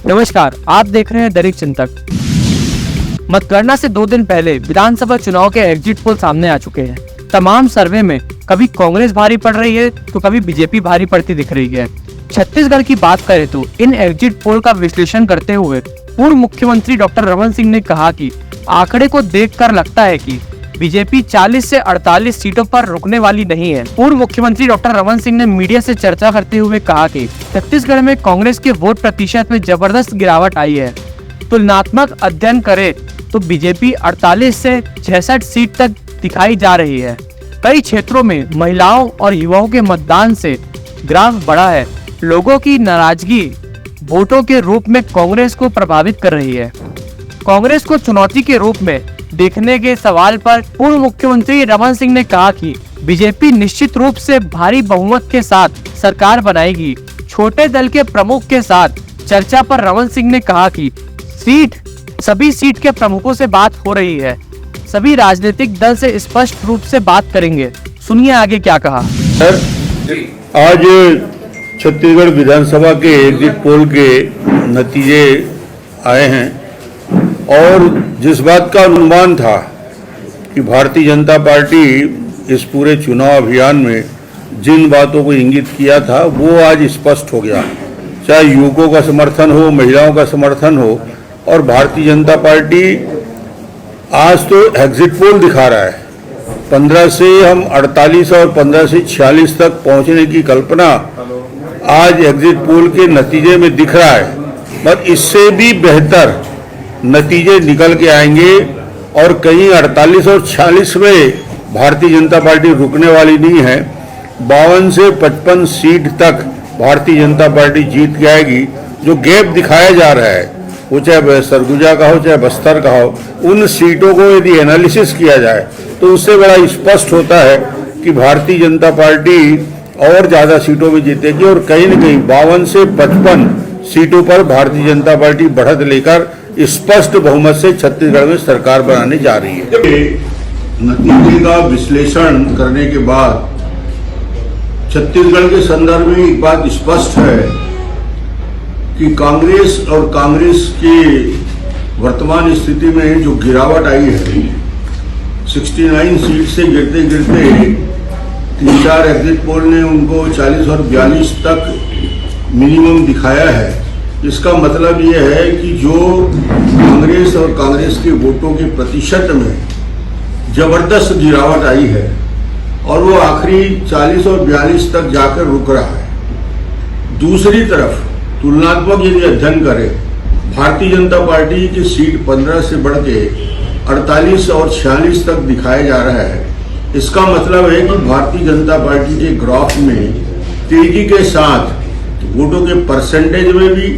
नमस्कार, आप देख रहे हैं दैनिक चिंतक। मतगणना से 2 दिन पहले विधानसभा चुनाव के एग्जिट पोल सामने आ चुके हैं। तमाम सर्वे में कभी कांग्रेस भारी पड़ रही है तो कभी बीजेपी भारी पड़ती दिख रही है। छत्तीसगढ़ की बात करें तो इन एग्जिट पोल का विश्लेषण करते हुए पूर्व मुख्यमंत्री डॉक्टर रमन सिंह ने कहा कि आंकड़े को देखकर लगता है कि बीजेपी 40 से 48 सीटों पर रुकने वाली नहीं है। पूर्व मुख्यमंत्री डॉक्टर रमन सिंह ने मीडिया से चर्चा करते हुए कहा कि छत्तीसगढ़ में कांग्रेस के वोट प्रतिशत में जबरदस्त गिरावट आई है। तुलनात्मक अध्ययन करें तो बीजेपी 48 से 66 सीट तक दिखाई जा रही है। कई क्षेत्रों में महिलाओं और युवाओं के मतदान से ग्राफ बढ़ा है। लोगों की नाराजगी वोटों के रूप में कांग्रेस को प्रभावित कर रही है। कांग्रेस को चुनौती के रूप में देखने के सवाल पर पूर्व मुख्यमंत्री रमन सिंह ने कहा कि बीजेपी निश्चित रूप से भारी बहुमत के साथ सरकार बनाएगी। छोटे दल के प्रमुख के साथ चर्चा पर रमन सिंह ने कहा कि सभी सीट के प्रमुखों से बात हो रही है। सभी राजनीतिक दल से स्पष्ट रूप से बात करेंगे। सुनिए आगे क्या कहा। सर, आज छत्तीसगढ़ विधानसभा के एग्जिट पोल के नतीजे आए हैं और जिस बात का अनुमान था कि भारतीय जनता पार्टी इस पूरे चुनाव अभियान में जिन बातों को इंगित किया था वो आज स्पष्ट हो गया। चाहे युवकों का समर्थन हो, महिलाओं का समर्थन हो, और भारतीय जनता पार्टी आज तो एग्जिट पोल दिखा रहा है 15 से हम 48 और 15 से 46 तक पहुंचने की कल्पना आज एग्जिट पोल के नतीजे में दिख रहा है। पर इससे भी बेहतर नतीजे निकल के आएंगे और कहीं 48 और 46 में भारतीय जनता पार्टी रुकने वाली नहीं है। 52 से 55 सीट तक भारतीय जनता पार्टी जीत के आएगी। जो गैप दिखाया जा रहा है वो चाहे सरगुजा का हो चाहे बस्तर का हो, उन सीटों को यदि एनालिसिस किया जाए तो उससे बड़ा स्पष्ट होता है कि भारतीय जनता पार्टी और ज़्यादा सीटों में जीतेगी और कहीं न कहीं 52 से 55 सीटों पर भारतीय जनता पार्टी बढ़त लेकर स्पष्ट बहुमत से छत्तीसगढ़ में सरकार बनाने जा रही है। नतीजे का विश्लेषण करने के बाद छत्तीसगढ़ के संदर्भ में एक बात स्पष्ट है कि कांग्रेस और कांग्रेस की वर्तमान स्थिति में जो गिरावट आई है 69 सीट से गिरते गिरते 3-4 एग्जिट पोल ने उनको 40 और 42 तक मिनिमम दिखाया है। इसका मतलब ये है कि जो कांग्रेस और कांग्रेस के वोटों के प्रतिशत में जबरदस्त गिरावट आई है और वो आखिरी 40 और 42 तक जाकर रुक रहा है। दूसरी तरफ तुलनात्मक यदि अध्ययन करें, भारतीय जनता पार्टी की सीट 15 से बढ़ के 48 और 46 तक दिखाया जा रहा है। इसका मतलब है कि भारतीय जनता पार्टी के ग्राफ में तेजी के साथ वोटों के परसेंटेज में भी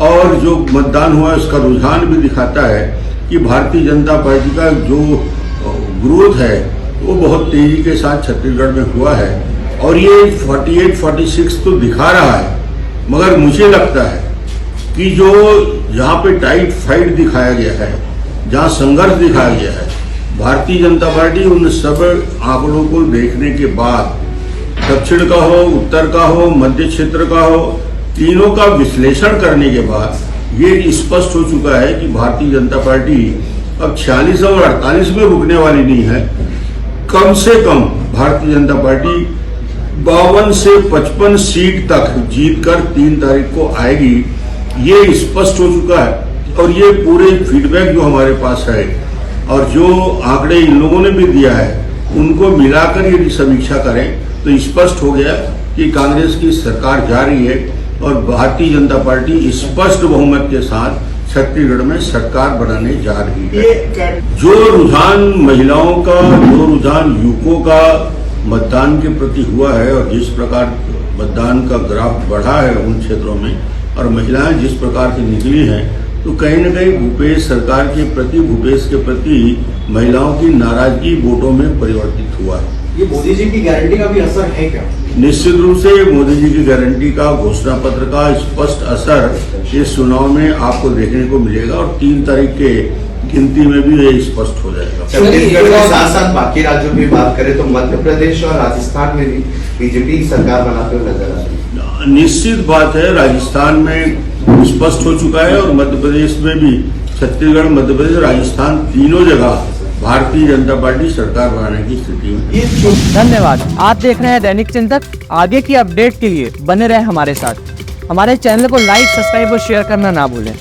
और जो मतदान हुआ है उसका रुझान भी दिखाता है कि भारतीय जनता पार्टी का जो ग्रोथ है वो बहुत तेजी के साथ छत्तीसगढ़ में हुआ है और ये 48-46 तो दिखा रहा है। मगर मुझे लगता है कि जो यहाँ पे टाइट फाइट दिखाया गया है, जहाँ संघर्ष दिखाया गया है, भारतीय जनता पार्टी उन सब आंकड़ों को देखने के बाद दक्षिण का हो, उत्तर का हो, मध्य क्षेत्र का हो, तीनों का विश्लेषण करने के बाद ये स्पष्ट हो चुका है कि भारतीय जनता पार्टी अब 46 और 48 में रुकने वाली नहीं है। कम से कम भारतीय जनता पार्टी 52 से 55 सीट तक जीतकर 3 तारीख को आएगी। ये स्पष्ट हो चुका है और ये पूरे फीडबैक जो हमारे पास है और जो आंकड़े इन लोगों ने भी दिया है उनको मिलाकर यदि समीक्षा करें तो स्पष्ट हो गया कि कांग्रेस की सरकार जा रही है और भारतीय जनता पार्टी स्पष्ट बहुमत के साथ छत्तीसगढ़ में सरकार बनाने जा रही है। जो रुझान महिलाओं का, जो रुझान युवकों का मतदान के प्रति हुआ है और जिस प्रकार मतदान का ग्राफ बढ़ा है उन क्षेत्रों में और महिलाएं जिस प्रकार की निकली हैं, तो कहीं न कहीं भूपेश सरकार के प्रति, भूपेश के प्रति महिलाओं की नाराजगी वोटों में परिवर्तित हुआ है। ये मोदी जी की गारंटी का भी असर है क्या? निश्चित रूप से मोदी जी की गारंटी का, घोषणा पत्र का स्पष्ट असर इस चुनाव में आपको देखने को मिलेगा और 3 तारीख के गिनती में भी ये स्पष्ट हो जाएगा। छत्तीसगढ़ के साथ साथ बाकी राज्यों की बात करें तो मध्य प्रदेश और राजस्थान में भी बीजेपी सरकार बनाते हुए नजर आ रही है। निश्चित बात है, राजस्थान में स्पष्ट हो चुका है और मध्य प्रदेश में भी, छत्तीसगढ़, मध्य प्रदेश, राजस्थान, तीनों जगह भारतीय जनता पार्टी सरकार बनाने की स्थिति में। धन्यवाद। आप देख रहे हैं दैनिक चिंतक। आगे की अपडेट के लिए बने रहे हमारे साथ। हमारे चैनल को लाइक, सब्सक्राइब और शेयर करना ना भूलें।